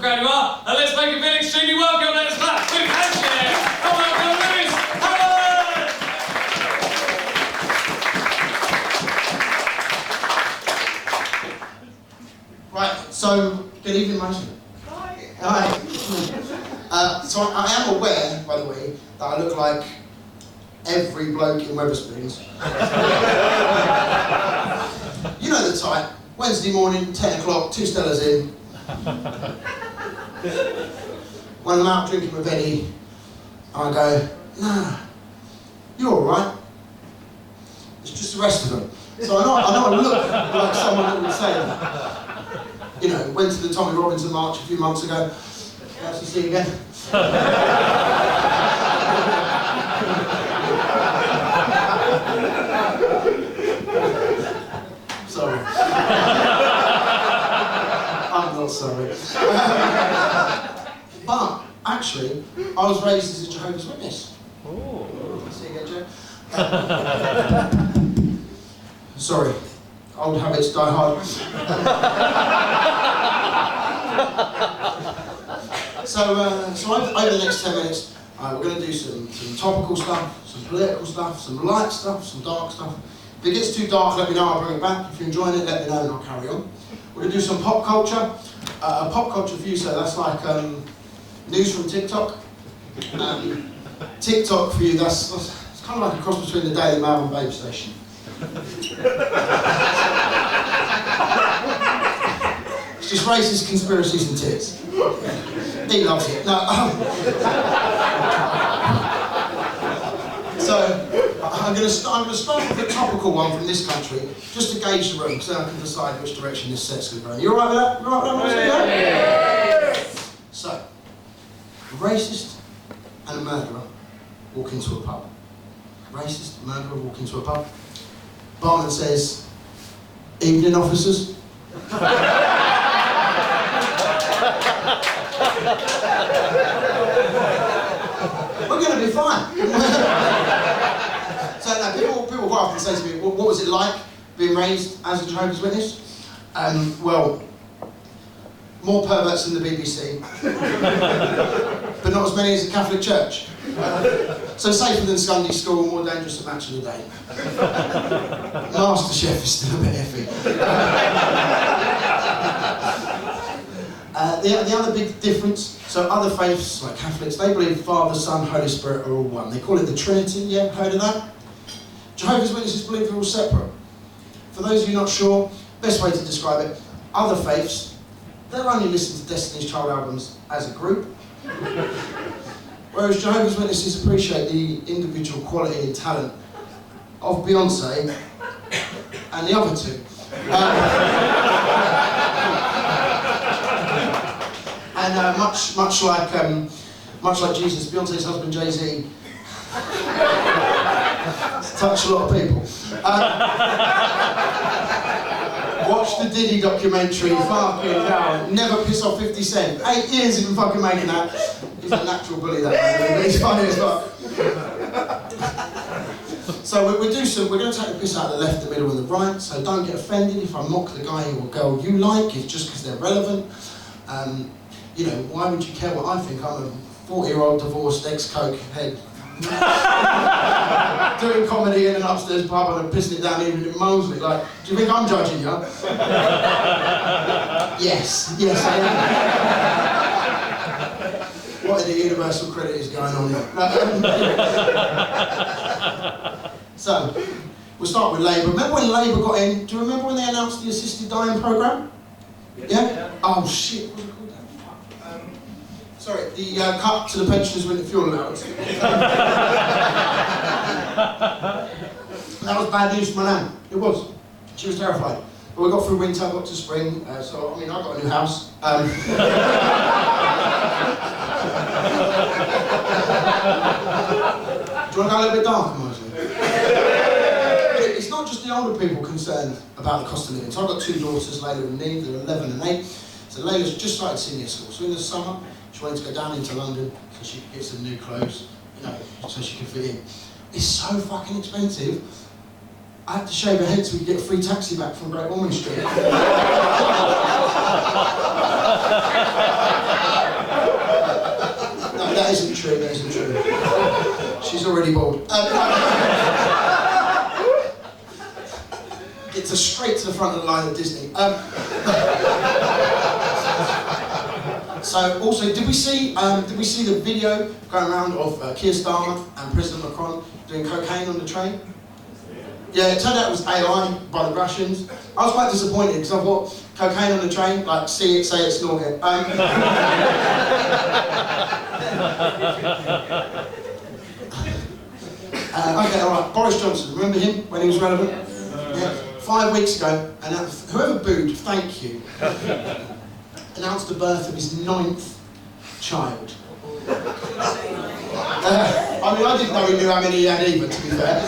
Glad you are, and let's make it feel extremely welcome. Let's clap with hands in there. And welcome Lewis Howard! Right, so good evening, mate. Hi. So I am aware, by the way, that I look like every bloke in Wetherspoons. You know the type. Wednesday morning, 10 o'clock, 2 Stellas in. When I'm out drinking with Eddie, I go, nah, you're alright. It's just the rest of them. So I know I look like someone that would say that. You know, went to the Tommy Robinson March a few months ago. Nice to see you again. Sorry. I'm not sorry. But, actually, I was raised as a Jehovah's Witness. Oh. See you again, Joe. Sorry. Old habits die hard. So over the next 10 minutes, we're going to do some topical stuff, some political stuff, some light stuff, some dark stuff. If it gets too dark, let me know, I'll bring it back. If you're enjoying it, let me know and I'll carry on. We're going to do some pop culture. Pop culture for you, so that's like news from TikTok. TikTok for you, that's it's kind of like a cross between the Daily Mail and Babe Station. It's just racist conspiracies and tits. He loves it. No. So I'm going to start with a topical one from this country, just to gauge the room, so I can decide which direction this set's going to go. You alright with that? You alright with that? Yes. So, a racist and a murderer walk into a pub. Racist, murderer walk into a pub. Barman says, "Evening, officers." We're going to be fine. So now, people quite often say to me, what was it like being raised as a Jehovah's Witness? Well, more perverts than the BBC, but not as many as the Catholic Church. So safer than Sunday school, more dangerous than Match of the Day. MasterChef is still a bit iffy. The other big difference, so other faiths, like Catholics, they believe Father, Son, Holy Spirit are all one. They call it the Trinity, yeah, heard of that? Jehovah's Witnesses believe they're all separate. For those of you not sure, best way to describe it, other faiths, they'll only listen to Destiny's Child albums as a group, whereas Jehovah's Witnesses appreciate the individual quality and talent of Beyonce and the other two. And much like Jesus, Beyonce's husband Jay-Z touched a lot of people. Watch the Diddy documentary, fucking hell. Never piss off 50 Cent. 8 years of him fucking making that. He's a natural bully, that man. He's funny as fuck. So we're going to take the piss out of the left, the middle and the right, so don't get offended if I mock the guy or girl you like, it's just because they're relevant. You know, why would you care what I think? I'm a 40-year-old divorced ex-coke head doing comedy in an upstairs pub and I'm pissing it down even in Moseley. Like, do you think I'm judging you? Yes, I am. What in the universal credit is going on here? So, we'll start with Labour. Remember when Labour got in? Do you remember when they announced the assisted dying programme? Yeah? Oh shit, what was it called? Sorry, the cut to the pensioners with the fuel allowance. That was bad news for my nan. It was. She was terrified. But we got through winter, got to spring, so I mean, I got a new house. Do you want to go a little bit darker, Moseley? It's not just the older people concerned about the cost of living. So I've got 2 daughters, Layla and Neve, they're 11 and 8. So Layla's just started senior school. So in the summer, she wanted to go down into London so she could get some new clothes, you know, so she could fit in. It's so fucking expensive. I had to shave her head so we could get a free taxi back from Great Ormond Street. No, that isn't true, that isn't true. She's already bald. It's a straight to the front of the line of Disney. So also, did we see the video going around of Keir Starmer and President Macron doing cocaine on the train? Yeah, it turned out it was AI by the Russians. I was quite disappointed because I thought cocaine on the train, like see it, say it, snort it. Okay, all right. Boris Johnson, remember him when he was relevant? Yeah. 5 weeks ago, and whoever booed, thank you, announced the birth of his 9th child. I mean, I didn't know he knew how many he had either, to be fair.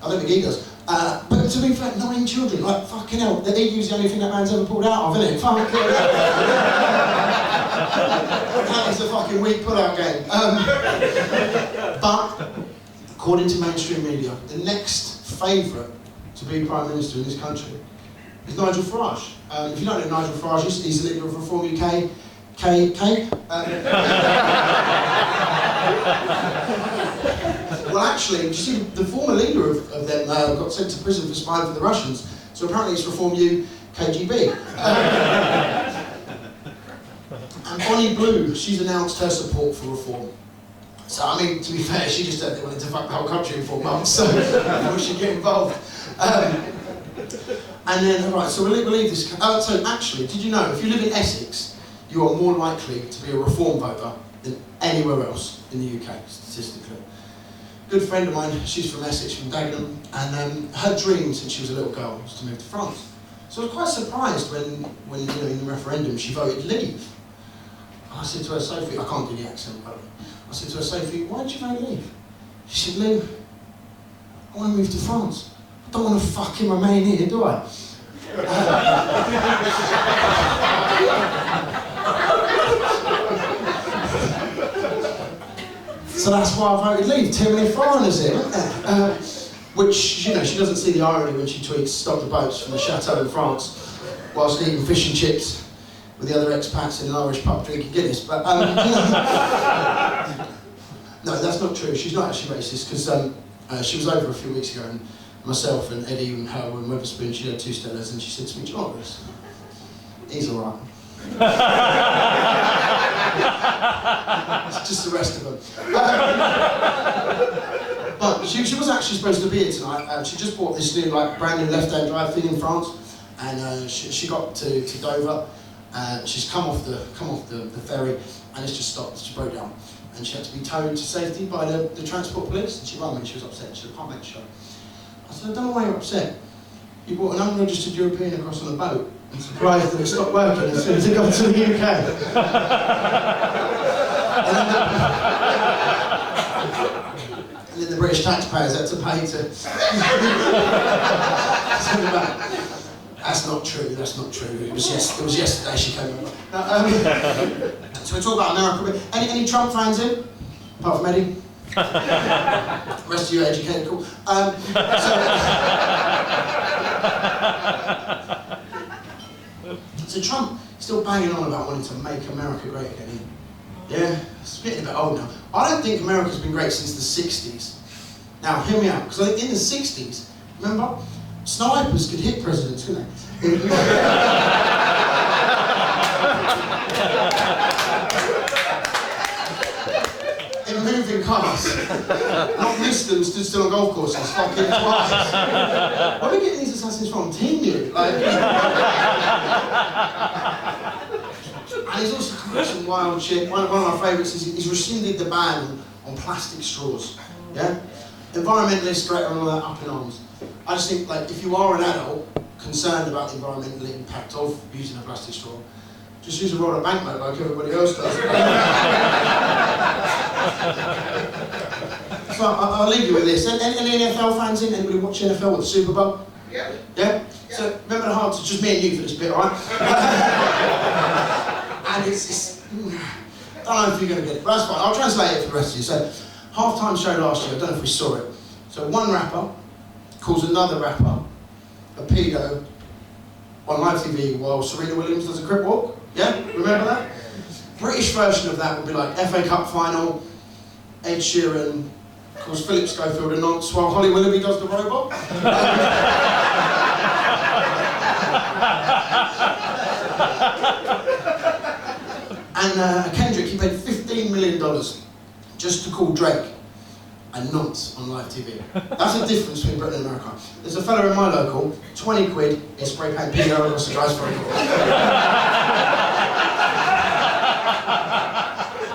I don't think he does. But to be fair, 9 children, like, fucking hell, the EU's the only thing that man's ever pulled out of, isn't it? Fuck it. That is a fucking weak pull-out game. But, according to mainstream media, the next favourite to be Prime Minister in this country is Nigel Farage. If you don't know Nigel Farage, he's the leader of Reform UK. Well, actually, you see, the former leader of them got sent to prison for spying for the Russians, so apparently it's Reform KGB. And Bonnie Blue, she's announced her support for reform. So, I mean, to be fair, she just said they wanted to fuck the whole country in 4 months, so we should get involved. And then, right, so we'll leave this. So, actually, did you know, if you live in Essex, you are more likely to be a reform voter than anywhere else in the UK, statistically. A good friend of mine, she's from Essex, from Dagenham, and her dream since she was a little girl was to move to France. So I was quite surprised when you know, in the referendum she voted Leave. And I said to her, Sophie, I can't do the accent, by the way. I said to her, Sophie, why did you vote Leave? She said, Lou, I want to move to France. I don't want to fucking remain here, do I? So that's why I voted Leave. Too many foreigners here, isn't there? Which, you know, she doesn't see the irony when she tweets, stop the boats from the chateau in France, whilst eating fish and chips with the other expats in an Irish pub drinking Guinness. But, no, that's not true. She's not actually racist, because she was over a few weeks ago, and myself and Eddie and her were in Wetherspoon. She had 2 Stellas, and she said to me, do you know this? He's all right. It's just the rest of them. But she was actually supposed to be here tonight. She just bought this new, like, brand new left-hand drive thing in France, and she got to Dover. She's come off the ferry, and it's just stopped. She broke down, and she had to be towed to safety by the transport police. And she rang me, and she was upset. She said, I can't make the show. I said, I don't know why you're upset. You brought an unregistered European across on a boat. I'm surprised that it stopped working as soon as it got to the UK. And then the British taxpayers had to pay to send it back. That's not true, that's not true. It was yesterday she came over. So we talk about America. Any Trump fans in? Apart from Eddie? The rest of you educated, cool. So Trump still banging on about wanting to make America great again. Yeah, it's getting a bit old now. I don't think America's been great since the 60s. Now, hear me out, because I think in the 60s, remember, snipers could hit presidents, couldn't they? In moving cars, not missed them, stood still on golf courses, fucking twice. Where are we getting these assassins from? Team you? Like, and he's also got some wild shit. One of my favourites is he's rescinded the ban on plastic straws. Yeah? Environmentalists, Greta and all that, up in arms. I just think, like, if you are an adult concerned about the environmental impact of using a plastic straw, just use a roll of banknote like everybody else does. So I'll leave you with this. Any NFL fans in? Anybody watch NFL with the Super Bowl? Yeah. Yeah? So remember the hearts, it's just me and you for this bit, alright? And it's I don't know if you're going to get it, but that's fine. I'll translate it for the rest of you. So, half-time show last year, I don't know if we saw it. So one rapper calls another rapper a pedo on live TV while Serena Williams does a crip walk. Yeah, remember that? British version of that would be like FA Cup final, Ed Sheeran calls Philip Schofield a nonce while Holly Willoughby does the robot. And Kendrick, he paid $15 million just to call Drake a nonce on live TV. That's the difference between Britain and America. There's a fella in my local, 20 quid, he'll spray paint pedo across the guy's front door.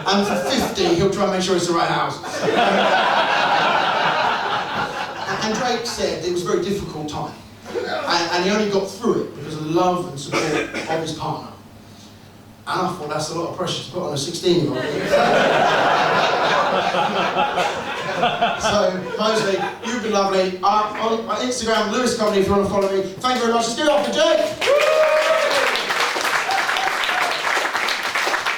And for 50, he'll try and make sure it's the right house. And Drake said it was a very difficult time. And he only got through it because of the love and support of his partner. And I thought that's a lot of pressure to put on a 16-year-old. So, Moseley, you've been lovely. On Instagram, Lewis Comedy, if you want to follow me. Thank you very much. Let's give it up for Jake.